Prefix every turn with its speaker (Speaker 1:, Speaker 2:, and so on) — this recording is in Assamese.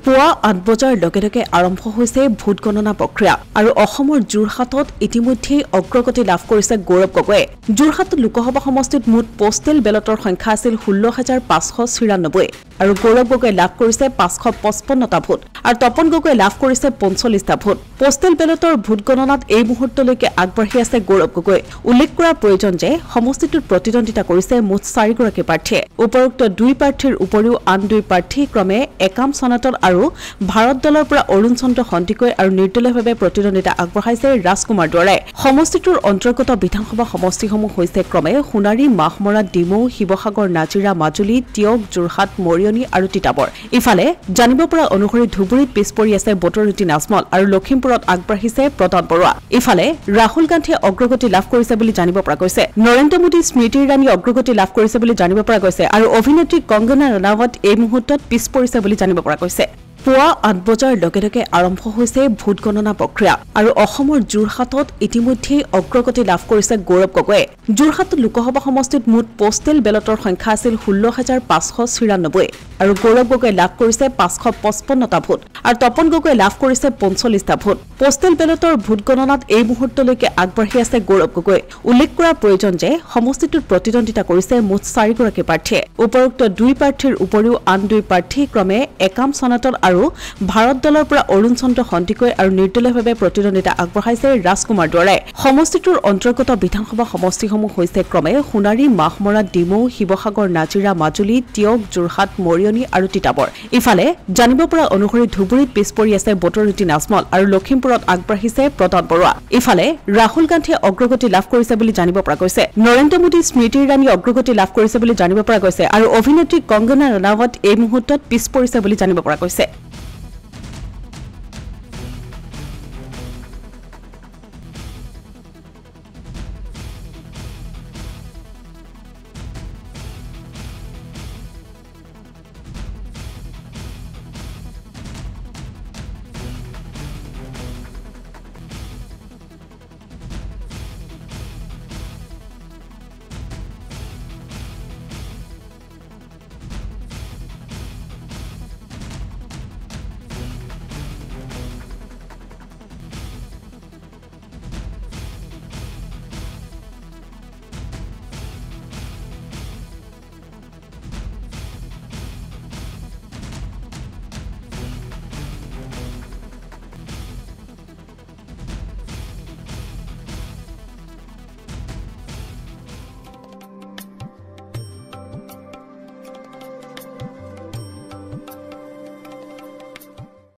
Speaker 1: পুৱা ৮ বজাৰ লগে লগে আৰম্ভ হৈছে ভোট গণনা প্ৰক্ৰিয়া আৰু অসমৰ যোৰহাটত ইতিমধ্যে অগ্ৰগতি লাভ কৰিছে গৌৰৱ গগৈয়ে। যোৰহাট লোকসভা সমষ্টিত মুঠ পোষ্টেল বেলটৰ সংখ্যা আছিল ১৬,৫৯৬ আৰু গৌৰৱ গগৈয়ে লাভ কৰিছে ৫৫৫টা ভোট আৰু তপন গগৈয়ে লাভ কৰিছে ৪৫টা ভোট। পোষ্টেল বেলটৰ ভোট গণনাত এই মুহূৰ্তলৈকে আগবাঢ়ি আছে গৌৰৱ গগৈ। উল্লেখ কৰাৰ প্ৰয়োজন যে সমষ্টিটোত প্ৰতিদ্বন্দ্বিতা কৰিছে মুঠ 4গৰাকী প্ৰাৰ্থীয়ে। উপৰোক্ত 2 প্ৰাৰ্থীৰ উপৰিও আন 2 প্ৰাৰ্থী ক্ৰমে একাম সনাতন আৰু ভাৰত দলৰ পৰা অৰুণ চন্দ্ৰ সন্দিকৈ আৰু নিৰ্দলীয়ভাৱে প্ৰতিদ্বন্দ্বিতা আগবঢ়াইছে ৰাজকুমাৰ দুৱাৰাই। সমষ্টিটোৰ অন্তৰ্গত বিধানসভা সমষ্টিসমূহ হৈছে ক্ৰমে সোণাৰী, মাহমৰা, ডিমৌ, শিৱসাগৰ, নাজিৰা, মাজুলী, টিয়ক, যোৰহাট, মৰিয়নি আৰু তিতাবৰ। ইফালে জানিব পৰা অনুসৰি ধুবুৰীত পিছ পৰি আছে বতৰজ্যোতি নাজমল আৰু লখিমপুৰত আগবাঢ়িছে প্ৰতাপ বৰুৱা। ইফালে ৰাহুল গান্ধীয়ে অগ্ৰগতি লাভ কৰিছে বুলি জানিব পৰা গৈছে। নৰেন্দ্ৰ মোদী স্মৃতি ইৰাণী অগ্ৰগতি লাভ কৰিছে বুলি জানিব পৰা গৈছে আৰু অভিনেত্ৰী কংগনা ৰাণাৱত এই মুহূৰ্তত পিছ পৰিছে বুলি জানিব পৰা গৈছে। পুৱা ৮ বজাৰ লগে লগে আৰম্ভ হৈছে ভোট গণনা প্ৰক্ৰিয়া আৰু অসমৰ যোৰহাটত ইতিমধ্যে অগ্ৰগতি লাভ কৰিছে গৌৰৱ গগৈয়ে। যোৰহাট লোকসভা সমষ্টিত মুঠ পোষ্টেল বেলটৰ সংখ্যা আছিল ১৬,৫৯৬ আৰু গৌৰৱ গগৈয়ে লাভ কৰিছে ৫৫৫টা ভোট আৰু তপন গগৈয়ে লাভ কৰিছে ৪৫টা ভোট। পোষ্টেল বেলটৰ ভোট গণনাত এই মুহূৰ্তলৈকে আগবাঢ়ি আছে গৌৰৱ গগৈ। উল্লেখ কৰাৰ প্ৰয়োজন যে সমষ্টিটোত প্ৰতিদ্বন্দ্বিতা কৰিছে মুঠ 4গৰাকী প্ৰাৰ্থীয়ে। উপৰোক্ত 2 প্ৰাৰ্থীৰ উপৰিও আন 2 প্ৰাৰ্থী ক্ৰমে একাম সনাতন আৰু ভাৰত দলৰ পৰা অৰুণ চন্দ্ৰ সন্দিকৈ আৰু নিৰ্দলীয়ভাৱে প্ৰতিদ্বন্দ্বিতা আগবঢ়াইছে ৰাজকুমাৰ দুৱাৰাই। সমষ্টিটোৰ অন্তৰ্গত বিধানসভা সমষ্টিসমূহ হৈছে ক্ৰমে সোণাৰী, মাহমৰা, ডিমৌ, শিৱসাগৰ, নাজিৰা, মাজুলী, টিয়ক, যোৰহাট, মৰিয়নি আৰু তিতাবৰ। ইফালে জানিব পৰা অনুসৰি ধুবুৰীত পিছ পৰি আছে বতৰজ্যোতি নাজমল আৰু লখিমপুৰত আগবাঢ়িছে প্ৰতাপ বৰুৱা। ইফালে ৰাহুল গান্ধীয়ে অগ্ৰগতি লাভ কৰিছে বুলি জানিব পৰা গৈছে। নৰেন্দ্ৰ মোদী স্মৃতি ইৰাণী অগ্ৰগতি লাভ কৰিছে বুলি জানিব পৰা গৈছে আৰু অভিনেত্ৰী কংগনা ৰাণাৱত এই মুহূৰ্তত পিছ পৰিছে বুলি জানিব পৰা গৈছে।